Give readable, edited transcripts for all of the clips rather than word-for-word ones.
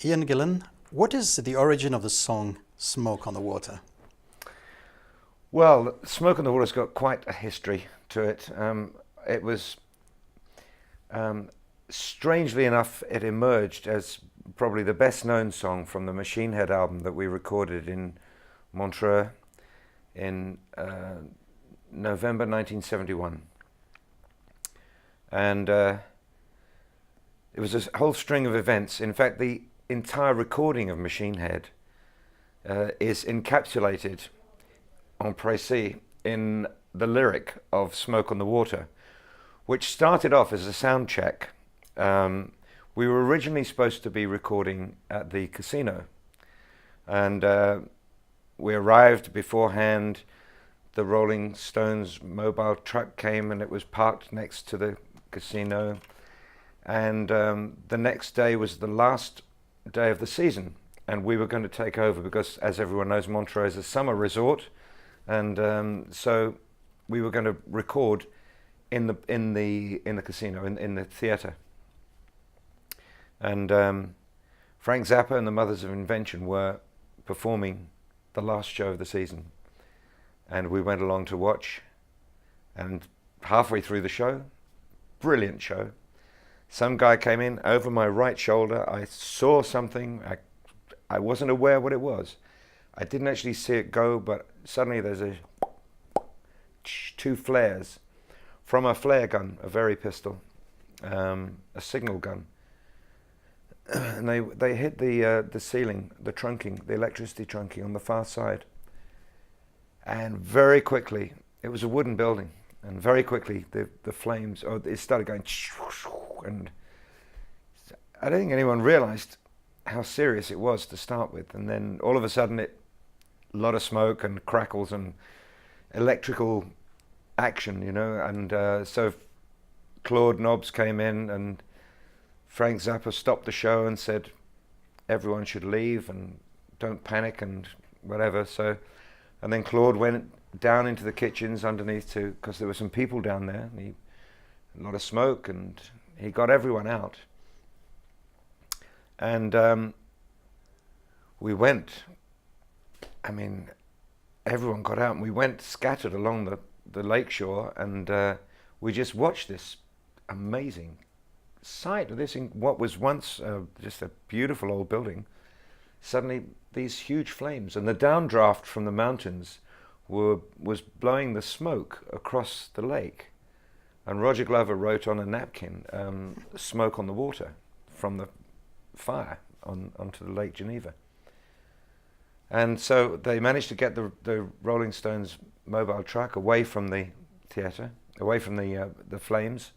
Ian Gillan, what is the origin of the song Smoke on the Water? Well, Smoke on the Water's got quite a history to it. It was, strangely enough, it emerged as probably the best known song from the Machine Head album that we recorded in Montreux in November 1971. And it was a whole string of events. In fact, the entire recording of Machine Head is encapsulated en précis in the lyric of Smoke on the Water, which started off as a sound check. We were originally supposed to be recording at the casino, and we arrived beforehand. The Rolling Stones mobile truck came and it was parked next to the casino, and the next day was the last day of the season, and we were going to take over because, as everyone knows, Montreux is a summer resort, and so we were going to record in the casino, in the theatre. And Frank Zappa and the Mothers of Invention were performing the last show of the season, and we went along to watch. And halfway through the show, brilliant show, some guy came in over my right shoulder. I saw something. I wasn't aware what it was. I didn't actually see it go, but suddenly there's two flares from a flare gun, a Very pistol, a signal gun, and they hit the ceiling, the trunking, the electricity trunking on the far side. And very quickly, it was a wooden building, and very quickly the flames, it started going, and I don't think anyone realized how serious it was to start with. And then all of a sudden, a lot of smoke and crackles and electrical action, and so Claude Nobbs came in, and Frank Zappa stopped the show and said everyone should leave and don't panic and whatever. So, and then Claude went down into the kitchens underneath because there were some people down there, and a lot of smoke, and he got everyone out. And we went, everyone got out, and we went scattered along the lakeshore, and we just watched this amazing sight of this, what was once just a beautiful old building. Suddenly these huge flames, and the downdraft from the mountains was blowing the smoke across the lake. And Roger Glover wrote on a napkin, "Smoke on the Water," from the fire onto the Lake Geneva. And so they managed to get the Rolling Stones mobile truck away from the theatre, away from the flames.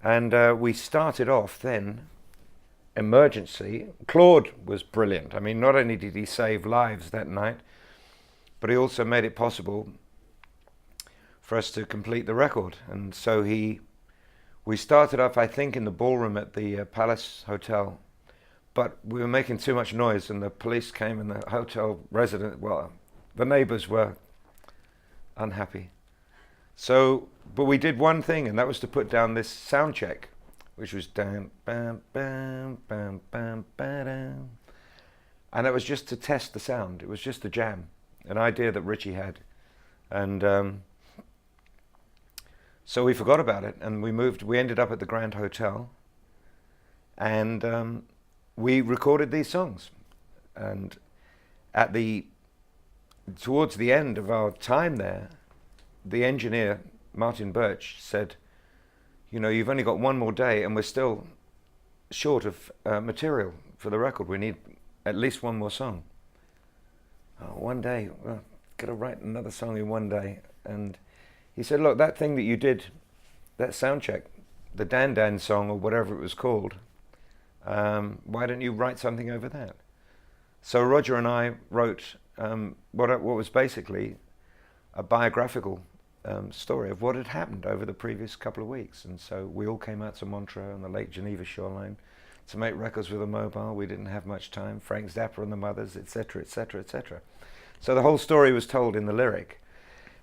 And we started off then, emergency. Claude was brilliant. Not only did he save lives that night, but he also made it possible for us to complete the record. And so we started off, I think, in the ballroom at the Palace Hotel, but we were making too much noise, and the police came, and the hotel the neighbors were unhappy. So, but we did one thing, and that was to put down this sound check, which was down, bam, bam, bam, bam, bam, and it was just to test the sound. It was just a jam, an idea that Richie had, and so we forgot about it, and we ended up at the Grand Hotel, and we recorded these songs. And towards the end of our time there, the engineer, Martin Birch, said, you've only got one more day and we're still short of material for the record. We need at least one more song. One day, got to write another song in one day. And he said, look, that thing that you did, that sound check, the Dan Dan song or whatever it was called, why don't you write something over that? So Roger and I wrote what was basically a biographical story of what had happened over the previous couple of weeks. And so we all came out to Montreux on the Lake Geneva shoreline to make records with a mobile. We didn't have much time. Frank Zappa and the Mothers, etc., etc., etc. So the whole story was told in the lyric.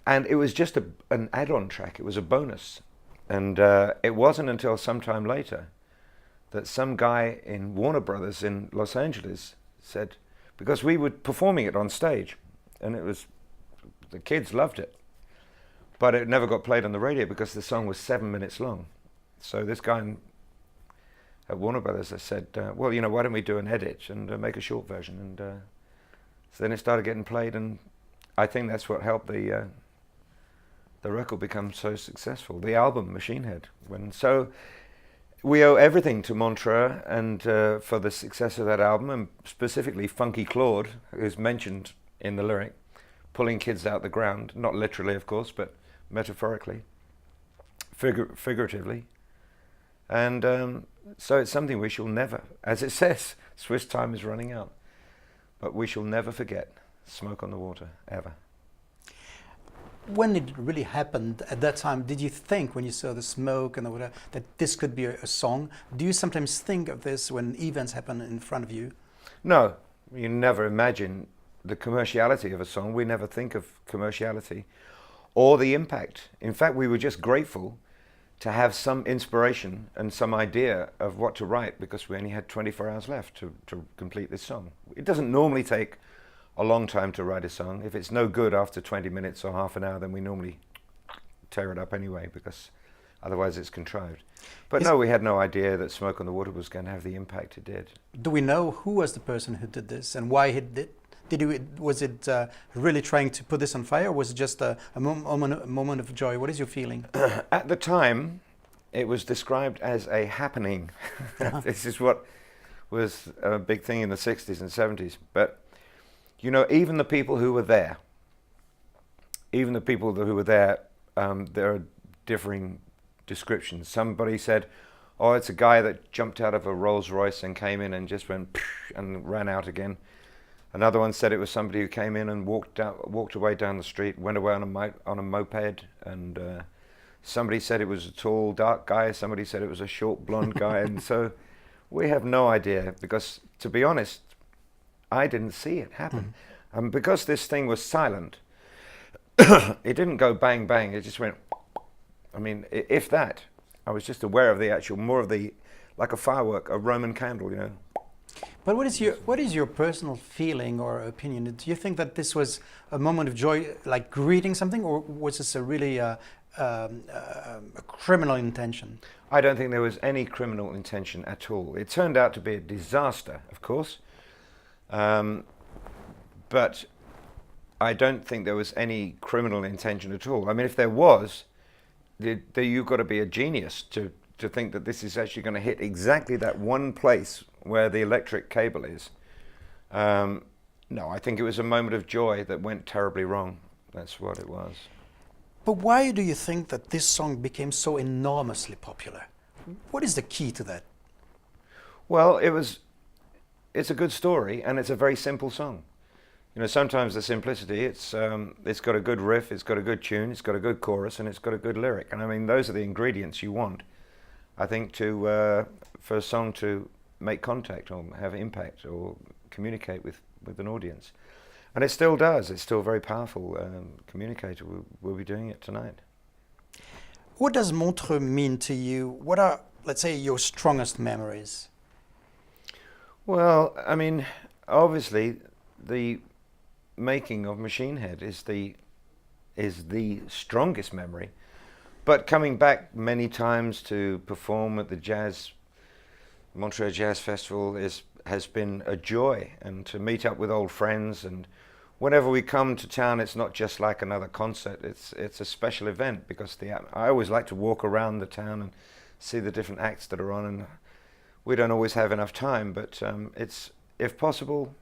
And it was just an add-on track. It was a bonus. And it wasn't until sometime later that some guy in Warner Brothers in Los Angeles said, because we were performing it on stage, and the kids loved it, but it never got played on the radio because the song was 7 minutes long. So this guy at Warner Brothers said, well, why don't we do an edit and make a short version? And so then it started getting played, and I think that's what helped the record become so successful. The album Machine Head. So we owe everything to Montreux and for the success of that album, and specifically Funky Claude, who's mentioned in the lyric, pulling kids out the ground, not literally, of course, but metaphorically, figuratively. And so it's something we shall never, as it says, Swiss time is running out, but we shall never forget Smoke on the Water, ever. When it really happened at that time, did you think, when you saw the smoke and the water, that this could be a song? Do you sometimes think of this when events happen in front of you? No, you never imagine the commerciality of a song. We never think of commerciality or the impact. In fact, we were just grateful to have some inspiration and some idea of what to write, because we only had 24 hours left to complete this song. It doesn't normally take a long time to write a song. If it's no good after 20 minutes or half an hour, then we normally tear it up anyway, because otherwise it's contrived. But no, we had no idea that Smoke on the Water was going to have the impact it did. Do we know who was the person who did this and why he did? Was it really trying to put this on fire, or was it just a moment of joy? What is your feeling? At the time, it was described as a happening. This is what was a big thing in the 60s and 70s. But even the people who were there, there are differing descriptions. Somebody said, oh, it's a guy that jumped out of a Rolls Royce and came in and just went and ran out again. Another one said it was somebody who came in and walked away down the street, went away on a moped. And somebody said it was a tall, dark guy. Somebody said it was a short, blonde guy. And so we have no idea, because, to be honest, I didn't see it happen. And because this thing was silent, it didn't go bang, bang. It just went, I mean, if that. I was just aware of like a firework, a Roman candle, But what is your personal feeling or opinion? Do you think that this was a moment of joy, like greeting something, or was this a really a criminal intention? I don't think there was any criminal intention at all. It turned out to be a disaster, of course. But I don't think there was any criminal intention at all. I mean, if there was, you've got to be a genius to think that this is actually going to hit exactly that one place where the electric cable is. No, I think it was a moment of joy that went terribly wrong. That's what it was. But why do you think that this song became so enormously popular? What is the key to that? Well, it's a good story, and it's a very simple song. Sometimes the simplicity, it's got a good riff, it's got a good tune, it's got a good chorus, and it's got a good lyric. And I mean, those are the ingredients you want, I think, for a song to make contact or have impact or communicate with an audience. And it still does. It's still a very powerful communicator. We'll be doing it tonight. What does Montreux mean to you? What are, let's say, your strongest memories? Well, I mean, obviously, the making of Machine Head is the strongest memory. But coming back many times to perform at the Montreux Jazz Festival has been a joy, and to meet up with old friends. And whenever we come to town, it's not just like another concert. It's a special event, because I always like to walk around the town and see the different acts that are on. And we don't always have enough time, but it's, if possible,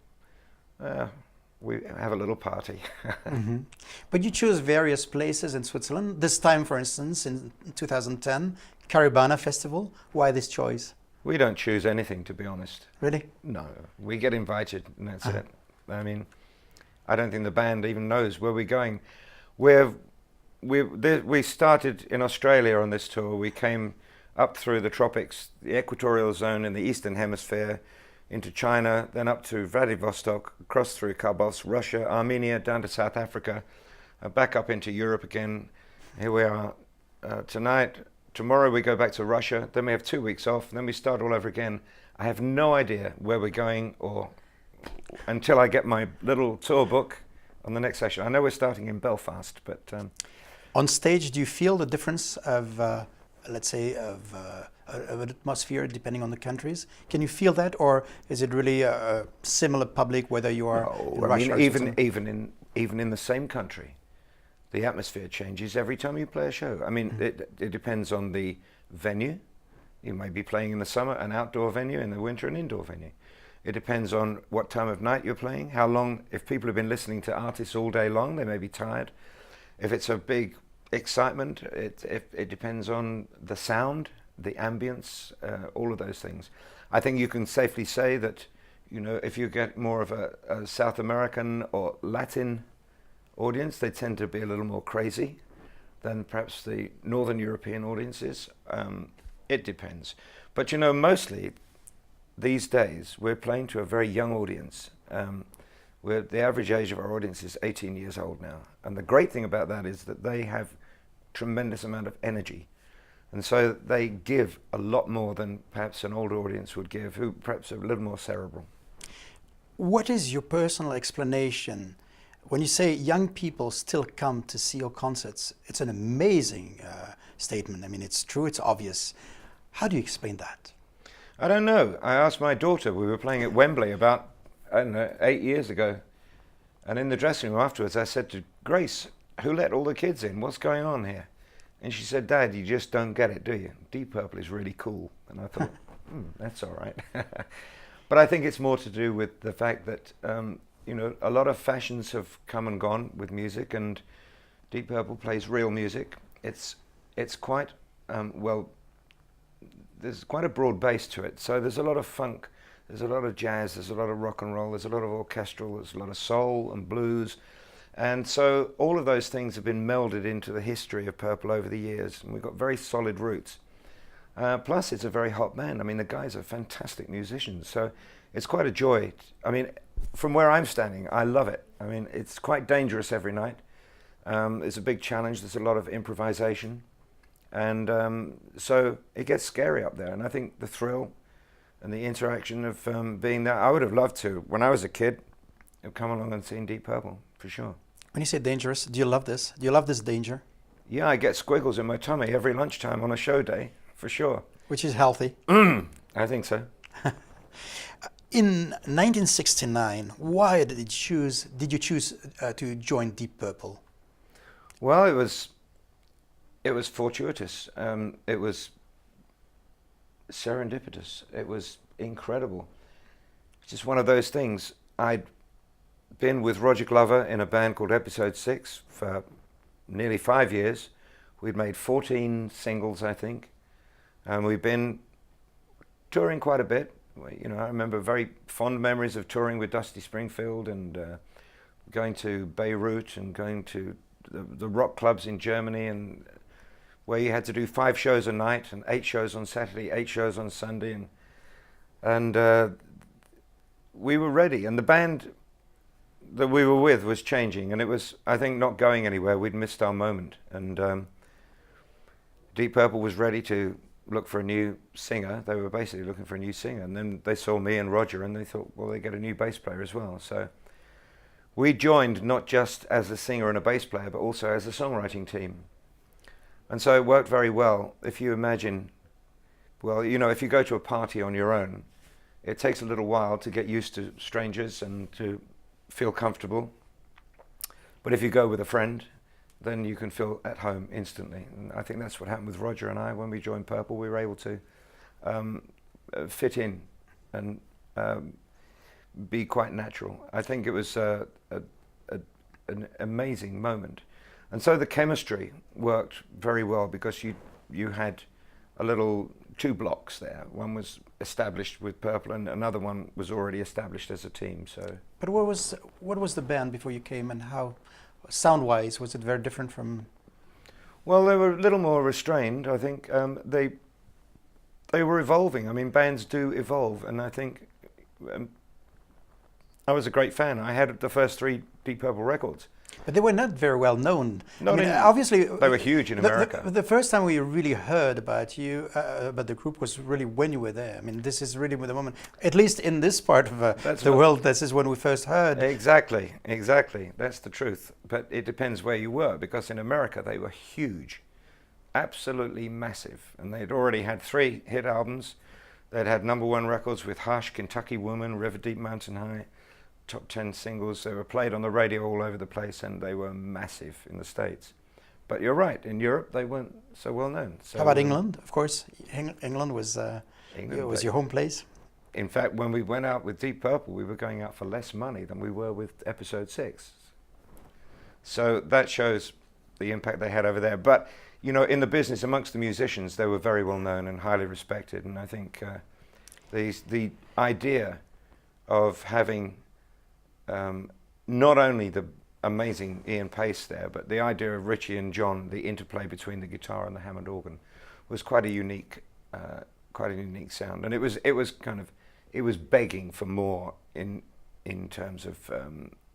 we have a little party. Mm-hmm. But you choose various places in Switzerland. This time, for instance, in 2010, Caribana Festival. Why this choice? We don't choose anything, to be honest. Really? No, we get invited, and that's it. I mean, I don't think the band even knows where we're going. We started in Australia on this tour. We came up through the tropics, the equatorial zone in the Eastern Hemisphere, into China, then up to Vladivostok, across through Karbos, Russia, Armenia, down to South Africa, back up into Europe again. Here we are tonight, tomorrow we go back to Russia, then we have 2 weeks off, then we start all over again. I have no idea where we're going or until I get my little tour book on the next session. I know we're starting in Belfast, but On stage, do you feel the difference of, let's say, of an atmosphere depending on the countries? Can you feel that, or is it really a similar public whether you are in I Russia mean, or Switzerland? even in the same country, the atmosphere changes every time you play a show. I mean, it depends on the venue. You may be playing in the summer an outdoor venue, in the winter an indoor venue. It depends on what time of night you're playing, how long. If people have been listening to artists all day long, they may be tired. If it's a big excitement, it depends on the sound, the ambience, all of those things. I think you can safely say that, you know, if you get more of a South American or Latin audience, they tend to be a little more crazy than perhaps the Northern European audiences. It depends. But, you know, mostly these days we're playing to a very young audience. The average age of our audience is 18 years old now. And the great thing about that is that they have tremendous amount of energy. And so they give a lot more than perhaps an older audience would give, who perhaps are a little more cerebral. What is your personal explanation when you say young people still come to see your concerts? It's an amazing statement. I mean, it's true, it's obvious. How do you explain that? I don't know. I asked my daughter, we were playing at Wembley about, I don't know, 8 years ago. And in the dressing room afterwards, I said to Grace, who let all the kids in? What's going on here? And she said, Dad, you just don't get it, do you? Deep Purple is really cool. And I thought, that's all right. But I think it's more to do with the fact that, you know, a lot of fashions have come and gone with music, and Deep Purple plays real music. It's quite, well, there's quite a broad base to it. So there's a lot of funk, there's a lot of jazz, there's a lot of rock and roll, there's a lot of orchestral, there's a lot of soul and blues. And so all of those things have been melded into the history of Purple over the years, and we've got very solid roots. Plus, it's a very hot band. I mean, the guys are fantastic musicians, so it's quite a joy. I mean, from where I'm standing, I love it. I mean, it's quite dangerous every night. It's a big challenge. There's a lot of improvisation, and so it gets scary up there. And I think the thrill and the interaction of being there, I would have loved to, when I was a kid, have come along and seen Deep Purple, for sure. When you say dangerous, do you love this? Do you love this danger? Yeah, I get squiggles in my tummy every lunchtime on a show day, for sure. Which is healthy. I think so. In 1969, why did you choose to join Deep Purple? Well, it was fortuitous. It was serendipitous. It was incredible. It's just one of those things. I'd been with Roger Glover in a band called Episode 6 for nearly 5 years. We'd made 14 singles, I think, and we've been touring quite a bit. You know, I remember very fond memories of touring with Dusty Springfield and going to Beirut and going to the rock clubs in Germany, and where you had to do 5 shows a night and 8 shows on Saturday, 8 shows on Sunday, and we were ready, and the band that we were with was changing, and it was, I think, not going anywhere. We'd missed our moment, and Deep Purple was ready to look for a new singer. They were basically looking for a new singer, and then they saw me and Roger, and they thought, well, they get a new bass player as well. So we joined not just as a singer and a bass player, but also as a songwriting team, and so it worked very well. If you imagine, well, you know, if you go to a party on your own, it takes a little while to get used to strangers and to feel comfortable. But if you go with a friend, then you can feel at home instantly. And I think that's what happened with Roger and I. When we joined Purple, we were able to fit in and be quite natural. I think it was an amazing moment. And so the chemistry worked very well, because you had a little 2 blocks there. One was established with Purple, and another one was already established as a team. So, but what was the band before you came, and how, sound-wise, was it very different from? Well, they were a little more restrained. I think they were evolving. I mean, bands do evolve, and I think I was a great fan. I had the first 3 Deep Purple records. But they were not very well known. Not in- obviously, they were huge in America. The first time we really heard about you, about the group, was really when you were there. I mean, this is really the moment, at least in this part of the world, this is when we first heard. Exactly, exactly. That's the truth. But it depends where you were, because in America they were huge, absolutely massive. And they'd already had 3 hit albums. They'd had #1 records with Hush, Kentucky Woman, River Deep Mountain High, top 10 singles. They were played on the radio all over the place, and they were massive in the States. But you're right, in Europe they weren't so well known. So, how about England? Of course, England was England, your home place. In fact, when we went out with Deep Purple, we were going out for less money than we were with Episode 6. So that shows the impact they had over there. But, you know, in the business, amongst the musicians, they were very well known and highly respected. And I think the idea of having not only the amazing Ian Pace there, but the idea of Richie and John, the interplay between the guitar and the Hammond organ, was quite a unique sound. And it was begging for more in terms of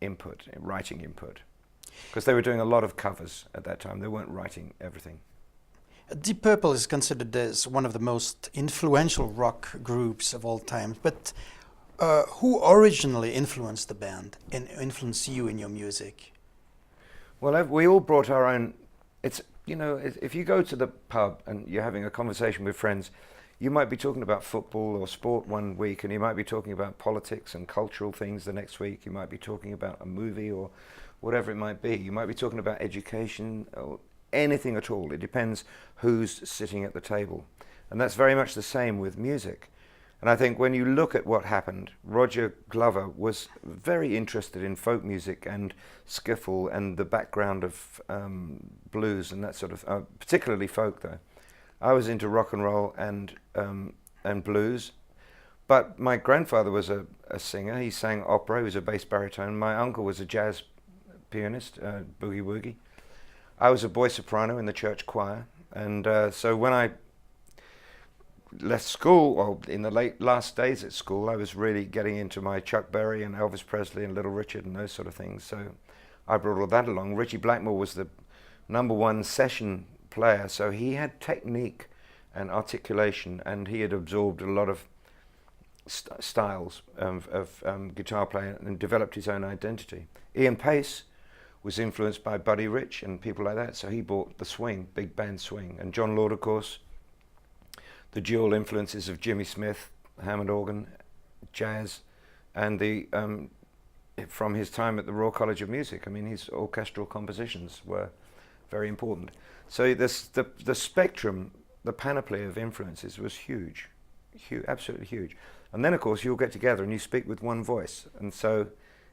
input, writing input, because they were doing a lot of covers at that time. They weren't writing everything. Deep Purple is considered as one of the most influential rock groups of all time. But who originally influenced the band and influenced you in your music? Well, we all brought our own. It's, you know, if you go to the pub and you're having a conversation with friends, you might be talking about football or sport one week, and you might be talking about politics and cultural things the next week. You might be talking about a movie or whatever it might be. You might be talking about education or anything at all. It depends who's sitting at the table. And that's very much the same with music. And I think when you look at what happened, Roger Glover was very interested in folk music and skiffle and the background of blues and that sort of, particularly folk though. I was into rock and roll and blues, but my grandfather was a singer. He sang opera. He was a bass baritone. My uncle was a jazz pianist, boogie woogie. I was a boy soprano in the church choir, and so when I left school, or in the last days at school, I was really getting into my Chuck Berry and Elvis Presley and Little Richard and those sort of things. So I brought all that along. Richie Blackmore was the #1 session player, so he had technique and articulation, and he had absorbed a lot of styles of guitar playing and developed his own identity. Ian Pace was influenced by Buddy Rich and people like that, so he brought the swing, big band swing. And John Lord, of course, the dual influences of Jimmy Smith, Hammond organ, jazz, and the from his time at the Royal College of Music. I mean, his orchestral compositions were very important. So the spectrum, the panoply of influences was huge, absolutely huge. And then, of course, you'll get together and you speak with one voice, and so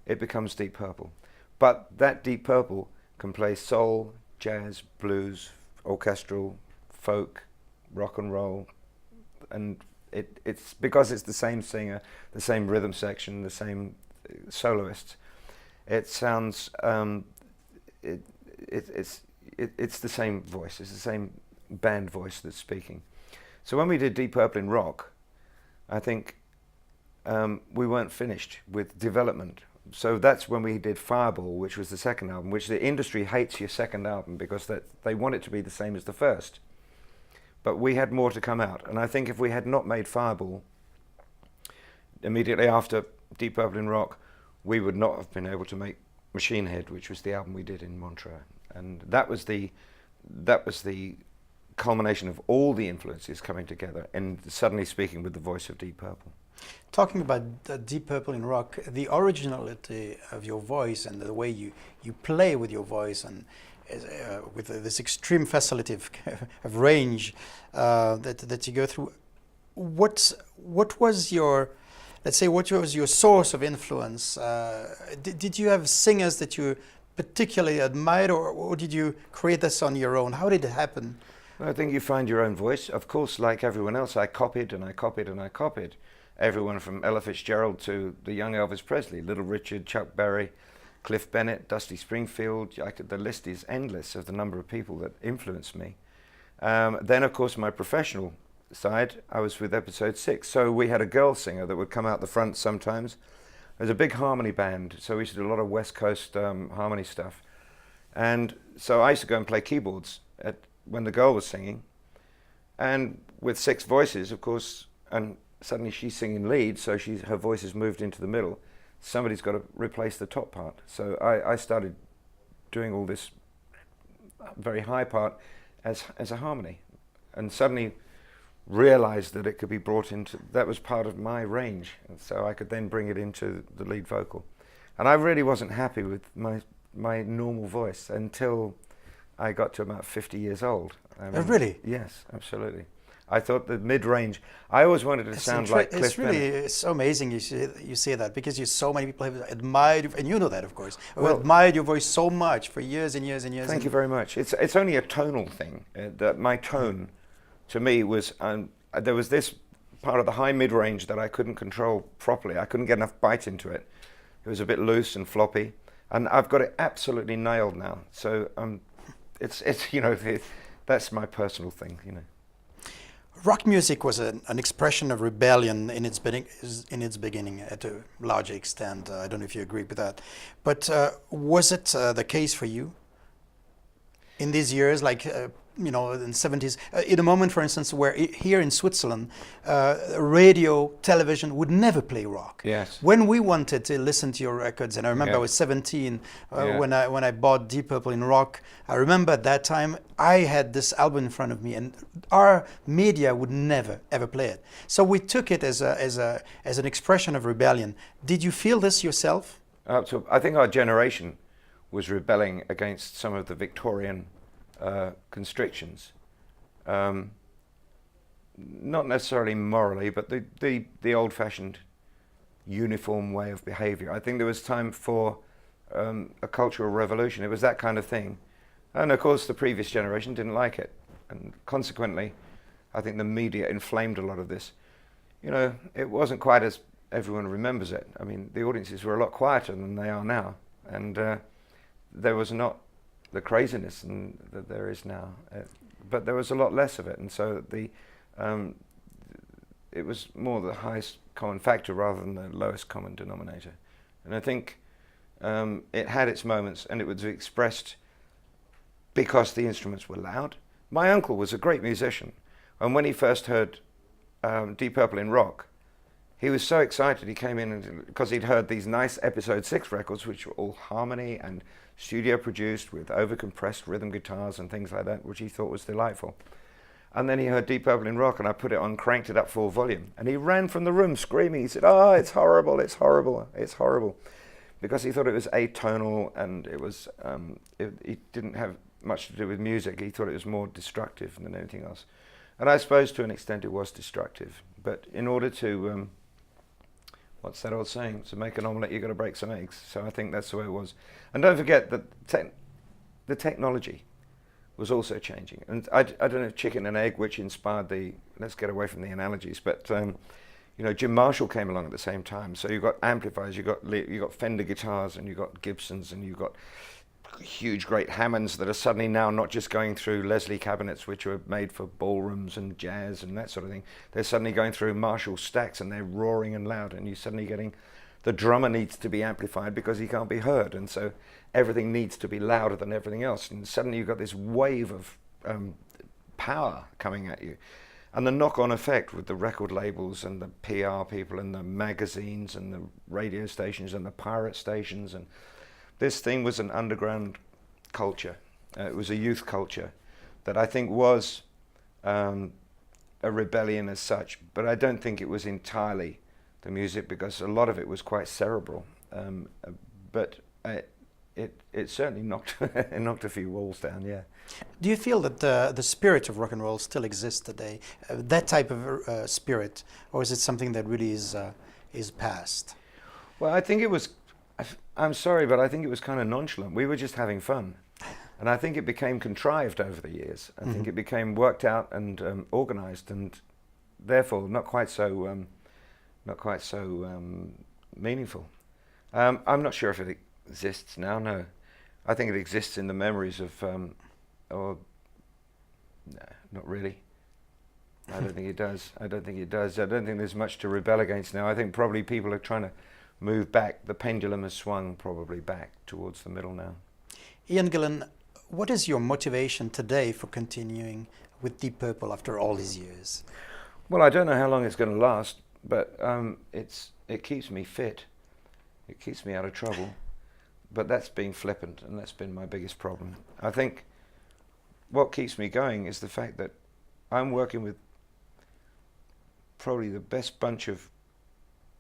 it becomes Deep Purple. But that Deep Purple can play soul, jazz, blues, orchestral, folk, rock and roll, and it's because it's the same singer, the same rhythm section, the same soloists. It sounds it's the same voice. It's the same band voice that's speaking. So when we did Deep Purple in rock, I think we weren't finished with development. So that's when we did Fireball, which was the second album, which the industry hates your second album because they want it to be the same as the first. But we had more to come out. And I think if we had not made Fireball immediately after Deep Purple in rock, we would not have been able to make Machine Head, which was the album we did in Montreux. And that was the culmination of all the influences coming together and suddenly speaking with the voice of Deep Purple. Talking about Deep Purple in rock, the originality of your voice and the way you play with your voice and with this extreme facility of range that you go through, what was your, let's say, what was your source of influence? Did you have singers that you particularly admired, or did you create this on your own? How did it happen? Well, I think you find your own voice. Of course, like everyone else, I copied and I copied and I copied. Everyone from Ella Fitzgerald to the young Elvis Presley, Little Richard, Chuck Berry, Cliff Bennett, Dusty Springfield. The list is endless of the number of people that influenced me. Then, of course, my professional side, I was with Episode 6. So we had a girl singer that would come out the front sometimes. It was a big harmony band, so we used to do a lot of West Coast harmony stuff. And so I used to go and play keyboards when the girl was singing, and with 6 voices, of course, and suddenly she's singing lead, so her voice has moved into the middle. Somebody's got to replace the top part. So I started doing all this very high part as a harmony, and suddenly realized that it could be brought into, that was part of my range, and so I could then bring it into the lead vocal. And I really wasn't happy with my normal voice until I got to about 50 years old. I mean, really? Yes, absolutely. I thought the mid-range, I always wanted to sound like Cliff It's really, Bennett. it's so amazing you say that, because so many people have admired, and you know that, of course, have Well, admired your voice so much for years and years and years. Thank you very much. It's only a tonal thing. That my tone, to me, was there was this part of the high mid-range that I couldn't control properly. I couldn't get enough bite into it. It was a bit loose and floppy, and I've got it absolutely nailed now. So it's that's my personal thing, you know. Rock music was an expression of rebellion in its beginning at a large extent. I don't know if you agree with that, but was it the case for you in these years, like in the 70s, in a moment, for instance, where here in Switzerland, radio, television would never play rock. Yes. When we wanted to listen to your records, and I remember I Yeah. was 17 Yeah. when I bought Deep Purple in rock. I remember at that time I had this album in front of me, and our media would never ever play it. So we took it as an expression of rebellion. Did you feel this yourself? I think our generation was rebelling against some of the Victorian constrictions, not necessarily morally, but the old-fashioned uniform way of behaviour. I think there was time for a cultural revolution. It was that kind of thing, and of course the previous generation didn't like it, and consequently I think the media inflamed a lot of this. You know, it wasn't quite as everyone remembers it. I mean, the audiences were a lot quieter than they are now, and there was not the craziness that there is now, but there was a lot less of it, and so it was more the highest common factor rather than the lowest common denominator. And I think it had its moments, and it was expressed because the instruments were loud. My uncle was a great musician, and when he first heard Deep Purple in rock, he was so excited. He came in because he'd heard these nice Episode 6 records, which were all harmony and studio produced with overcompressed rhythm guitars and things like that, which he thought was delightful. And then he heard Deep Purple in rock, and I put it on, cranked it up full volume, and he ran from the room screaming. He said, "Oh, it's horrible, it's horrible, it's horrible," because he thought it was atonal, and it was it didn't have much to do with music. He thought it was more destructive than anything else. And I suppose to an extent it was destructive. But in order to what's that old saying? To make an omelette, you've got to break some eggs. So I think that's the way it was. And don't forget that the technology was also changing. And I don't know, chicken and egg, which inspired let's get away from the analogies, but Jim Marshall came along at the same time. So you've got amplifiers, you've got Fender guitars, and you've got Gibsons, and you've got huge, great Hammonds that are suddenly now not just going through Leslie cabinets, which were made for ballrooms and jazz and that sort of thing. They're suddenly going through Marshall stacks, and they're roaring and loud, and you're suddenly getting, the drummer needs to be amplified because he can't be heard, and so everything needs to be louder than everything else, and suddenly you've got this wave of power coming at you. And the knock-on effect with the record labels and the PR people and the magazines and the radio stations and the pirate stations, and this thing was an underground culture. It was a youth culture that I think was a rebellion as such, but I don't think it was entirely the music, because a lot of it was quite cerebral. But it certainly knocked it knocked a few walls down. Yeah. Do you feel that the spirit of rock and roll still exists today? That type of spirit, or is it something that really is past? Well, I think it was. I'm sorry, but I think it was kind of nonchalant. We were just having fun, and I think it became contrived over the years. I think it became worked out and organised, and therefore not quite so meaningful. I'm not sure if it exists now. No, I think it exists in the memories of, no, not really. I don't think it does. I don't think there's much to rebel against now. I think probably people are trying to move back. The pendulum has swung probably back towards the middle now. Ian Gillan, what is your motivation today for continuing with Deep Purple after all these years? Well, I don't know how long it's going to last, but it keeps me fit. It keeps me out of trouble. But that's being flippant, and that's been my biggest problem. I think what keeps me going is the fact that I'm working with probably the best bunch of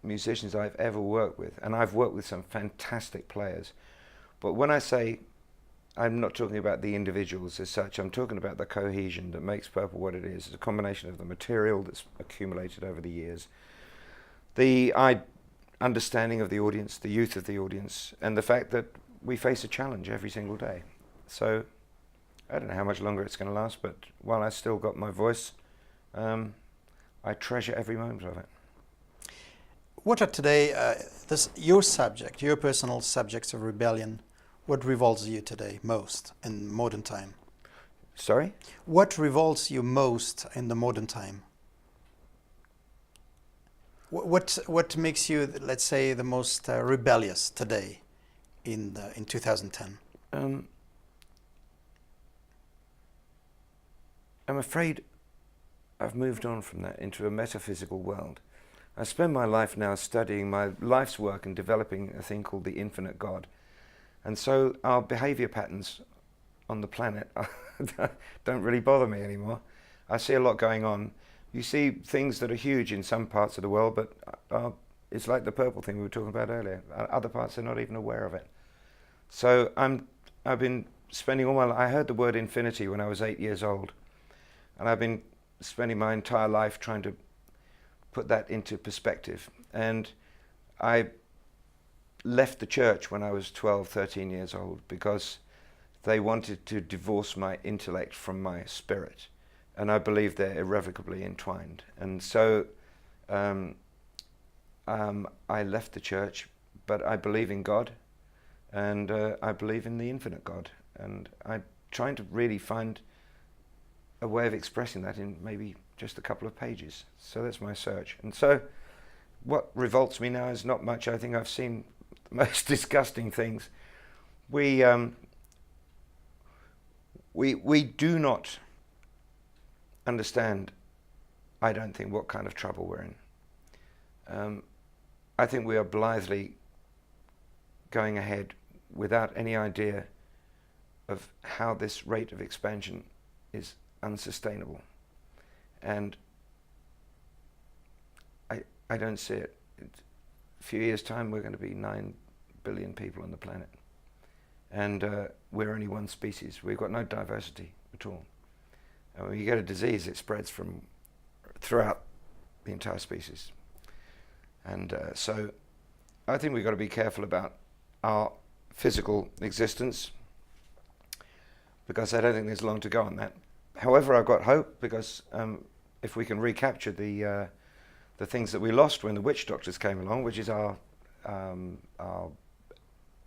musicians I've ever worked with, and I've worked with some fantastic players. But when I say, I'm not talking about the individuals as such, I'm talking about the cohesion that makes Purple what it is. It's a combination of the material that's accumulated over the years, the understanding of the audience, the youth of the audience, and the fact that we face a challenge every single day. So I don't know how much longer it's going to last, but while I still got my voice, I treasure every moment of it. What are today your subject, your personal subjects of rebellion? What revolts you today most in modern time? Sorry? What revolts you most in the modern time? What makes you, let's say, the most rebellious today in 2010? I'm afraid I've moved on from that into a metaphysical world. I spend my life now studying my life's work and developing a thing called the infinite God. And so our behavior patterns on the planet don't really bother me anymore. I see a lot going on. You see things that are huge in some parts of the world, but it's like the purple thing we were talking about earlier. Other parts are not even aware of it. So I've been spending all my life, I heard the word infinity when I was 8 years old. And I've been spending my entire life trying to put that into perspective. And I left the church when I was 12, 13 years old because they wanted to divorce my intellect from my spirit. And I believe they're irrevocably entwined. And so I left the church, but I believe in God, and I believe in the infinite God. And I'm trying to really find a way of expressing that in maybe just a couple of pages. So that's my search. And so what revolts me now is not much. I think I've seen the most disgusting things. We do not understand, I don't think, what kind of trouble we're in. I think we are blithely going ahead without any idea of how this rate of expansion is unsustainable. And I don't see it. In a few years' time, we're going to be 9 billion people on the planet. And we're only one species. We've got no diversity at all. And when you get a disease, it spreads from throughout the entire species. And so I think we've got to be careful about our physical existence, because I don't think there's long to go on that. However, I've got hope, because if we can recapture the things that we lost when the witch doctors came along, which is our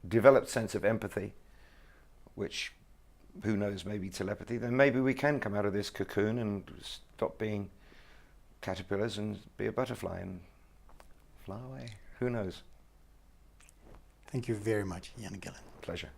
developed sense of empathy, which, who knows, maybe telepathy, then maybe we can come out of this cocoon and stop being caterpillars and be a butterfly and fly away. Who knows? Thank you very much, Ian Gillan. Pleasure.